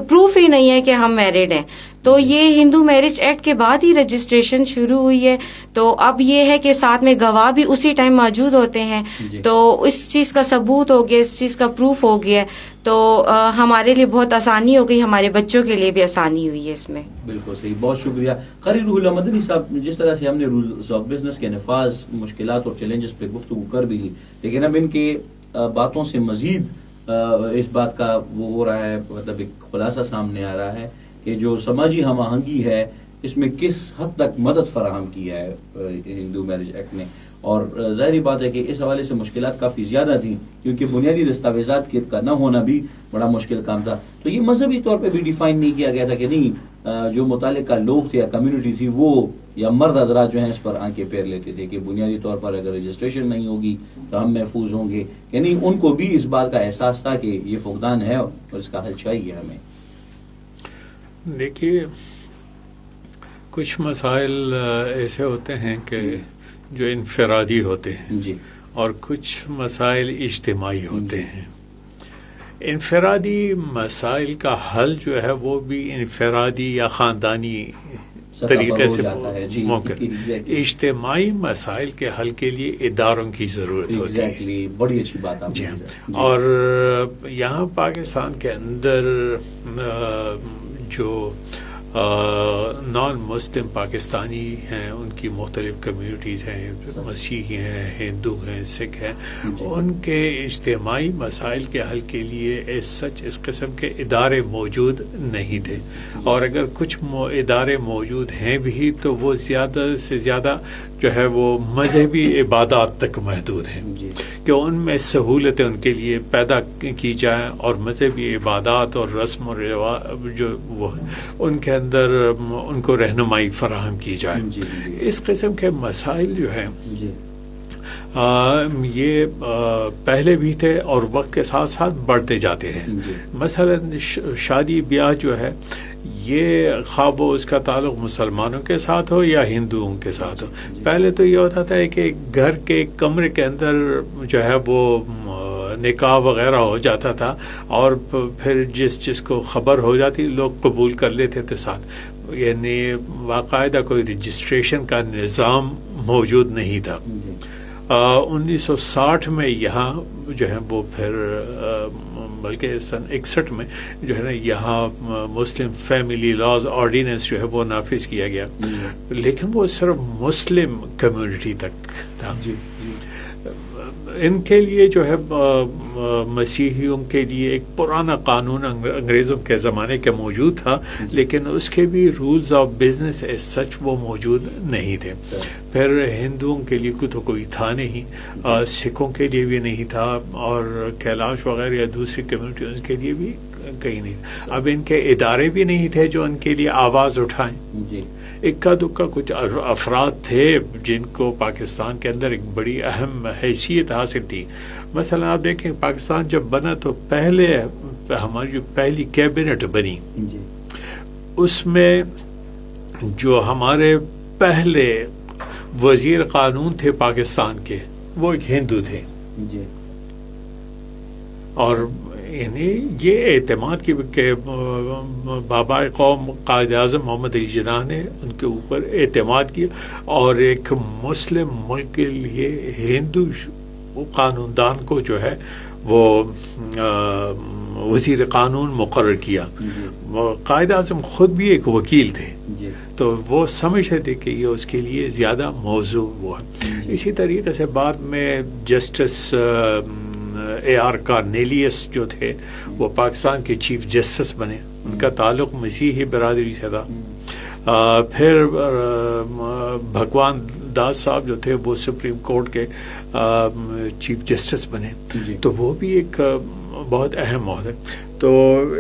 پروف ہی نہیں ہے کہ ہم میرڈ ہیں. تو یہ ہندو میرج ایکٹ کے بعد ہی رجسٹریشن شروع ہوئی ہے. تو اب یہ ہے کہ ساتھ میں گواہ بھی اسی ٹائم موجود ہوتے ہیں, تو اس چیز کا ثبوت ہو گیا, اس چیز کا پروف ہو گیا, تو ہمارے لیے بہت آسانی ہو گئی, ہمارے بچوں کے لیے بھی آسانی ہوئی ہے اس میں. بالکل صحیح, بہت شکریہ. قاری روح اللہ مدنی صاحب, جس طرح سے ہم نے رولز آف بزنس کے نفاذ, مشکلات اور چیلنجز پہ گفتگو کر بھی لی, لیکن اب ان کے باتوں سے مزید اس بات کا وہ ہو رہا ہے, مطلب ایک خلاصہ سامنے آ رہا ہے کہ جو سماجی ہم آہنگی ہے اس میں کس حد تک مدد فراہم کیا ہے ہندو میرج ایکٹ نے. اور ظاہری بات ہے کہ اس حوالے سے مشکلات کافی زیادہ تھیں, کیونکہ بنیادی دستاویزات کا نہ ہونا بھی بڑا مشکل کام تھا. تو یہ مذہبی طور پہ بھی ڈیفائن نہیں کیا گیا تھا کہ نہیں, جو متعلقہ لوگ تھے یا کمیونٹی تھی وہ یا مرد حضرات جو ہیں اس پر آنکھیں پھیر لیتے تھے کہ بنیادی طور پر اگر رجسٹریشن نہیں ہوگی تو ہم محفوظ ہوں گے, یعنی ان کو بھی اس بات کا احساس تھا کہ یہ فقدان ہے اور اس کا حل چاہیے ہمیں. دیکھیے, کچھ مسائل ایسے ہوتے ہیں کہ جو انفرادی ہوتے ہیں, جی, اور کچھ مسائل اجتماعی ہوتے ہیں. انفرادی مسائل کا حل جو ہے وہ بھی انفرادی یا خاندانی طریقے سے ممکن. اجتماعی مسائل کے حل کے لیے اداروں کی ضرورت ہوتی ہے. بڑی اچھی بات آپ نے. اور یہاں پاکستان کے اندر جو نان مسلم پاکستانی ہیں، ان کی مختلف کمیونٹیز ہیں، مسیحی ہیں، ہندو ہیں، سکھ ہیں، ان کے اجتماعی مسائل کے حل کے لیے اس قسم کے ادارے موجود نہیں تھے، اور اگر کچھ ادارے موجود ہیں بھی تو وہ زیادہ سے زیادہ جو ہے وہ مذہبی عبادات تک محدود ہیں، کہ ان میں سہولتیں ان کے لیے پیدا کی جائیں اور مذہبی عبادات اور رسم و رواج جو وہ ان کے اندر ان کو رہنمائی فراہم کی جائے۔ اس قسم کے مسائل جو ہیں یہ پہلے بھی تھے اور وقت کے ساتھ ساتھ بڑھتے جاتے ہیں۔ مثلا شادی بیاہ جو ہے یہ خواہ وہ اس کا تعلق مسلمانوں کے ساتھ ہو یا ہندوؤں کے ساتھ ہو، پہلے تو یہ ہوتا تھا کہ گھر کے کمرے کے اندر جو ہے وہ نکاح وغیرہ ہو جاتا تھا، اور پھر جس کو خبر ہو جاتی لوگ قبول کر لیتے تھے ساتھ، یعنی باقاعدہ کوئی رجسٹریشن کا نظام موجود نہیں تھا۔ 1960 میں یہاں جو ہے وہ پھر بلکہ سن 61 میں جو ہے نا یہاں مسلم فیملی لاز آرڈیننس جو ہے وہ نافذ کیا گیا، لیکن وہ صرف مسلم کمیونٹی تک تھا۔ ان کے لیے جو ہے مسیحیوں کے لیے ایک پرانا قانون انگریزوں کے زمانے کے موجود تھا، لیکن اس کے بھی rules of business as such وہ موجود نہیں تھے۔ پھر ہندوؤں کے لیے تو کوئی تھا نہیں، سکھوں کے لیے بھی نہیں تھا، اور کیلاش وغیرہ یا دوسری کمیونٹیز کے لیے بھی کہیں نہیں۔ اب ان کے ادارے بھی نہیں تھے جو ان کے لیے آواز اٹھائیں۔ اکا دکا کچھ افراد تھے جن کو پاکستان کے اندر ایک بڑی اہم حیثیت حاصل تھی۔ مثلا آپ دیکھیں پاکستان جب بنا تو پہلے ہماری جو پہلی کیبنٹ بنی اس میں جو ہمارے پہلے وزیر قانون تھے پاکستان کے وہ ایک ہندو تھے، اور یعنی یہ اعتماد کی کہ بابا قوم قائد اعظم محمد علی جناح نے ان کے اوپر اعتماد کیا، اور ایک مسلم ملک کے لیے ہندو قانون دان کو جو ہے وہ وزیر قانون مقرر کیا۔ قائد اعظم خود بھی ایک وکیل تھے، تو وہ سمجھتے تھے کہ یہ اس کے لیے زیادہ موضوع ہوا۔ اسی طریقے سے بعد میں جسٹس AR کارنیلیس جو تھے وہ پاکستان کے چیف جسٹس بنے، ان کا تعلق مسیحی برادری سے تھا۔ پھر بھگوان داس صاحب جو تھے وہ سپریم کورٹ کے چیف جسٹس بنے، تو وہ بھی ایک بہت اہم عہدہ۔ تو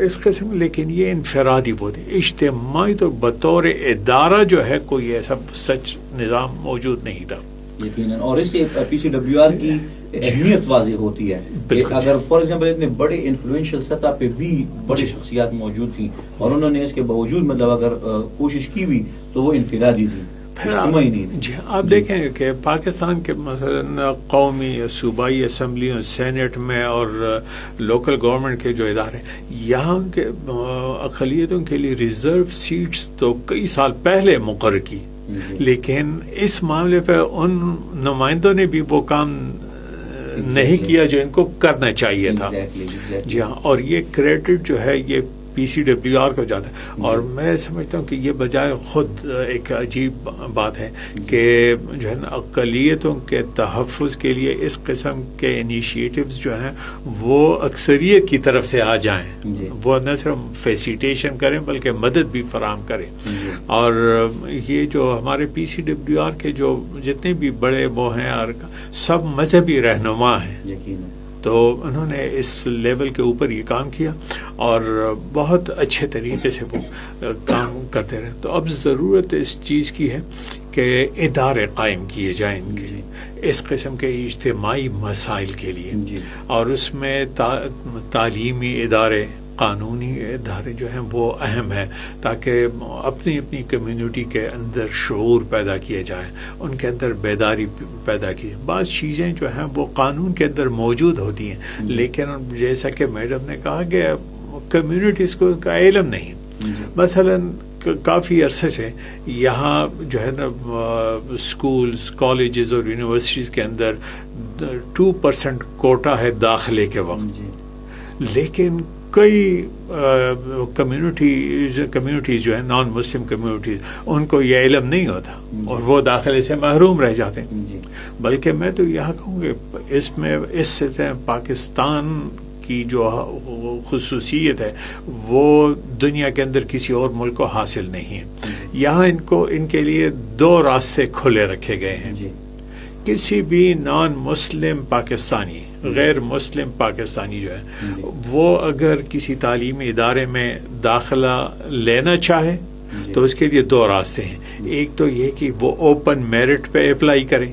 اس قسم، لیکن یہ انفرادی بہت اجتماعی تو بطور ادارہ جو ہے کوئی ایسا سچ نظام موجود نہیں تھا۔ یقیناً، اور اس سے PCWR کی اہمیت واضح ہوتی ہے کہ اگر فار ایگزامپل اتنے بڑے انفلوئنشل سطح پہ بھی بڑی شخصیات موجود تھیں اور انہوں نے اس کے باوجود مطلب اگر کوشش کی بھی تو وہ انفرادی تھی، اجتماعی نہیں تھی۔ جی آپ دیکھیں کہ پاکستان کے مثلا قومی صوبائی اسمبلیوں، سینٹ میں اور لوکل گورنمنٹ کے جو ادارے، یہاں کے اقلیتوں کے لیے ریزرو سیٹس تو کئی سال پہلے مقرر کی، لیکن اس معاملے پہ ان نمائندوں نے بھی وہ کام نہیں کیا جو ان کو کرنا چاہیے تھا۔ جی ہاں، اور یہ کریڈٹ جو ہے یہ PCWR کو جاتا ہے، اور میں سمجھتا ہوں کہ یہ بجائے خود ایک عجیب بات ہے کہ جو ہے نا اقلیتوں کے تحفظ کے لیے اس قسم کے انیشیٹوز جو ہیں وہ اکثریت کی طرف سے آ جائیں، وہ نہ صرف فیسیٹیشن کریں بلکہ مدد بھی فراہم کریں۔ اور یہ جو ہمارے PCWR کے جو جتنے بھی بڑے وہ ہیں اور سب مذہبی رہنما ہیں، تو انہوں نے اس لیول کے اوپر یہ کام کیا اور بہت اچھے طریقے سے وہ کام کرتے رہے۔ تو اب ضرورت اس چیز کی ہے کہ ادارے قائم کیے جائیں ان کے اس قسم کے اجتماعی مسائل کے لیے، اور اس میں تعلیمی ادارے، قانونی ادارے جو ہیں وہ اہم ہیں، تاکہ اپنی اپنی کمیونٹی کے اندر شعور پیدا کیا جائے، ان کے اندر بیداری پیدا کی جائے۔ بعض چیزیں جو ہیں وہ قانون کے اندر موجود ہوتی ہیں، لیکن جیسا کہ میڈم نے کہا کہ کمیونٹیز کو کا علم نہیں۔ مثلاً کافی عرصے سے یہاں جو ہے نا اسکولز، کالجز اور یونیورسٹیز کے اندر 2% کوٹا ہے داخلے کے وقت، لیکن کئی کمیونٹیز جو ہیں نان مسلم کمیونٹیز ان کو یہ علم نہیں ہوتا اور وہ داخلے سے محروم رہ جاتے ہیں. بلکہ میں تو یہاں کہوں گے اس سے پاکستان کی جو خصوصیت ہے وہ دنیا کے اندر کسی اور ملک کو حاصل نہیں ہے. یہاں ان کے لیے 2 راستے کھلے رکھے گئے ہیں. کسی بھی نان مسلم پاکستانی غیر مسلم پاکستانی جو ہے وہ اگر کسی تعلیمی ادارے میں داخلہ لینا چاہے تو اس کے لیے 2 راستے ہیں. ایک تو یہ کہ وہ اوپن میرٹ پہ اپلائی کرے.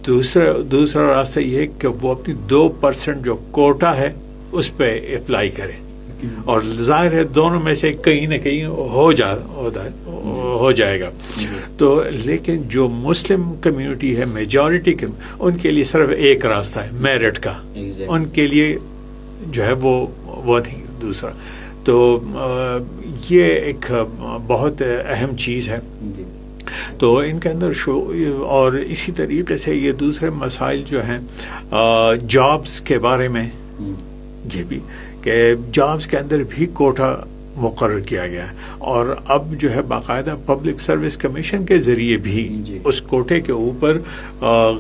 دوسرا راستہ یہ کہ وہ اپنی 2% جو کوٹا ہے اس پہ اپلائی کرے. اور ظاہر ہے دونوں میں سے کہیں نہ کہیں ہو جائے گا. تو لیکن جو مسلم کمیونٹی ہے میجورٹی کے ان کے لیے صرف ایک راستہ ہے میرٹ کا. ان کے لیے جو ہے وہ نہیں دوسرا. تو یہ ایک بہت اہم چیز ہے. تو ان کے اندر اور اسی طریقے سے یہ دوسرے مسائل جو ہیں جابز کے بارے میں یہ بھی کہ جابز کے اندر بھی کوٹا مقرر کیا گیا ہے. اور اب جو ہے باقاعدہ پبلک سروس کمیشن کے ذریعے بھی اس کوٹے کے اوپر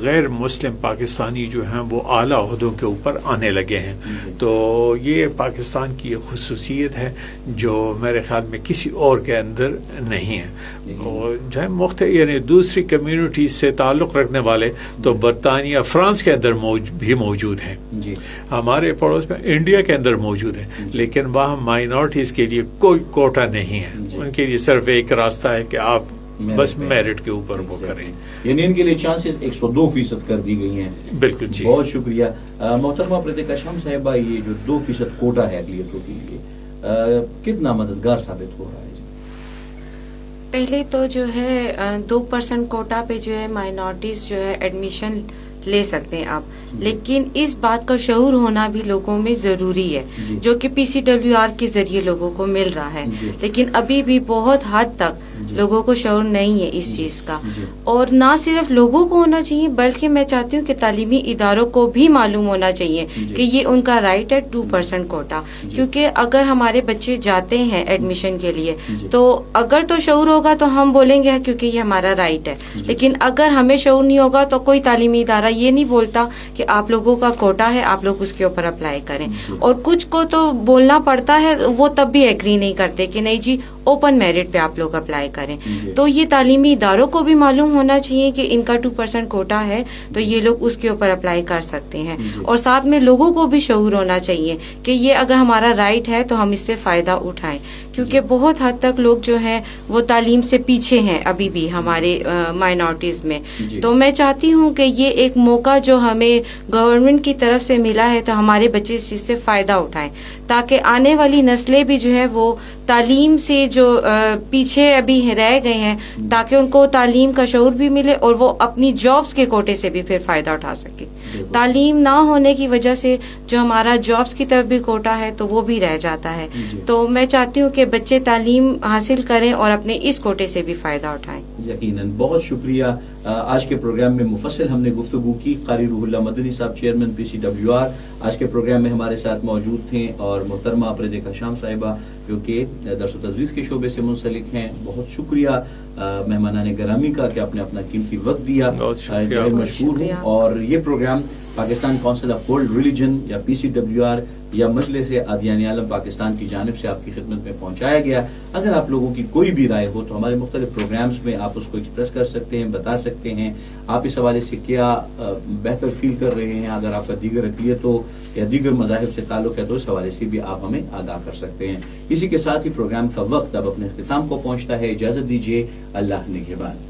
غیر مسلم پاکستانی جو ہیں وہ اعلیٰ عہدوں کے اوپر آنے لگے ہیں. تو یہ پاکستان کی ایک خصوصیت ہے جو میرے خیال میں کسی اور کے اندر نہیں ہے. اور جو ہے مختلف یعنی دوسری کمیونٹیز سے تعلق رکھنے والے تو برطانیہ فرانس کے اندر بھی موجود ہیں. ہمارے پڑوس میں انڈیا کے اندر موجود ہیں لیکن وہاں مائنورٹیز کے لیے کوئی کوٹا نہیں ہے. ان کے لیے صرف ایک راستہ ہے کہ آپ بس میرٹ کے اوپر وہ کریں. یعنی ان کے لیے چانسز 102% کر دی گئی ہیں. بالکل جی. بہت شکریہ محترمہ پریتیکا شیام صاحبہ. یہ جو 2% کوٹا ہے اقلیتوں کے لیے کتنا مددگار ثابت ہو رہا ہے؟ پہلے تو جو ہے 2% کوٹا پہ جو ہے مائنورٹیز جو ہے ایڈمیشن لے سکتے ہیں آپ. لیکن اس بات کا شعور ہونا بھی لوگوں میں ضروری ہے جو کہ PCWR کے ذریعے لوگوں کو مل رہا ہے. لیکن ابھی بھی بہت حد تک لوگوں کو شعور نہیں ہے اس چیز کا. اور نہ صرف لوگوں کو ہونا چاہیے بلکہ میں چاہتی ہوں کہ تعلیمی اداروں کو بھی معلوم ہونا چاہیے کہ یہ ان کا رائٹ ہے 2% کوٹا. کیونکہ اگر ہمارے بچے جاتے ہیں ایڈمیشن کے لیے تو اگر تو شعور ہوگا تو ہم بولیں گے کیونکہ یہ ہمارا رائٹ ہے. لیکن اگر ہمیں شعور نہیں ہوگا تو کوئی تعلیمی ادارہ یہ نہیں بولتا کہ آپ لوگوں کا کوٹا ہے آپ لوگ اس کے اوپر اپلائی کریں. اور کچھ کو تو بولنا پڑتا ہے وہ تب بھی ایگری نہیں کرتے کہ نہیں جی اوپن میرٹ پہ آپ لوگ اپلائی کریں. تو یہ تعلیمی اداروں کو بھی معلوم ہونا چاہیے کہ ان کا 2% کوٹا ہے تو یہ لوگ اس کے اوپر اپلائی کر سکتے ہیں. اور ساتھ میں لوگوں کو بھی شعور ہونا چاہیے کہ یہ اگر ہمارا رائٹ ہے تو ہم اس سے فائدہ اٹھائیں. کیونکہ بہت حد تک لوگ جو ہیں وہ تعلیم سے پیچھے ہیں ابھی بھی ہمارے مائنورٹیز میں. تو میں چاہتی ہوں کہ یہ ایک موقع جو ہمیں گورنمنٹ کی طرف سے ملا ہے تو ہمارے بچے اس چیز سے فائدہ اٹھائیں تاکہ آنے والی نسلیں بھی جو ہے وہ تعلیم سے جو پیچھے ابھی رہ گئے ہیں تاکہ ان کو تعلیم کا شعور بھی ملے اور وہ اپنی جابز کے کوٹے سے بھی پھر فائدہ اٹھا سکے. تعلیم نہ ہونے کی وجہ سے جو ہمارا جابز کی طرف بھی کوٹا ہے تو وہ بھی رہ جاتا ہے. تو میں چاہتی ہوں کہ بچے تعلیم حاصل کریں اور اپنے اس کوٹے سے بھی فائدہ اٹھائیں. یقیناً. بہت شکریہ. آج کے پروگرام میں مفصل ہم نے گفتگو کی. قاری روح اللہ مدنی صاحب چیئرمین PCWR آج کے پروگرام میں ہمارے ساتھ موجود تھے اور محترمہ پریتیکا شیام صاحبہ جو کہ درس و تدریس کے شعبے سے منسلک ہیں. بہت شکریہ مہمانان گرامی کا کہ آپ نے اپنا قیمتی وقت دیا. مشکور ہوں. اور یہ programme Pakistan Council of World Religion یا PCWR یا مجلس ادیان عالم پاکستان کی جانب سے آپ کی خدمت میں پہنچایا گیا. اگر آپ لوگوں کی کوئی بھی رائے ہو تو ہمارے مختلف پروگرامز میں آپ اس کو ایکسپریس کر سکتے ہیں, بتا سکتے ہیں آپ اس حوالے سے کیا بہتر فیل کر رہے ہیں. اگر آپ کا دیگر اقلیت ہو یا دیگر مذاہب سے تعلق ہے تو اس حوالے سے بھی آپ ہمیں آگاہ کر سکتے ہیں. اسی کے ساتھ ہی پروگرام کا وقت اب اپنے اختتام کو پہنچتا ہے. اجازت دیجیے. اللہ نگہبان.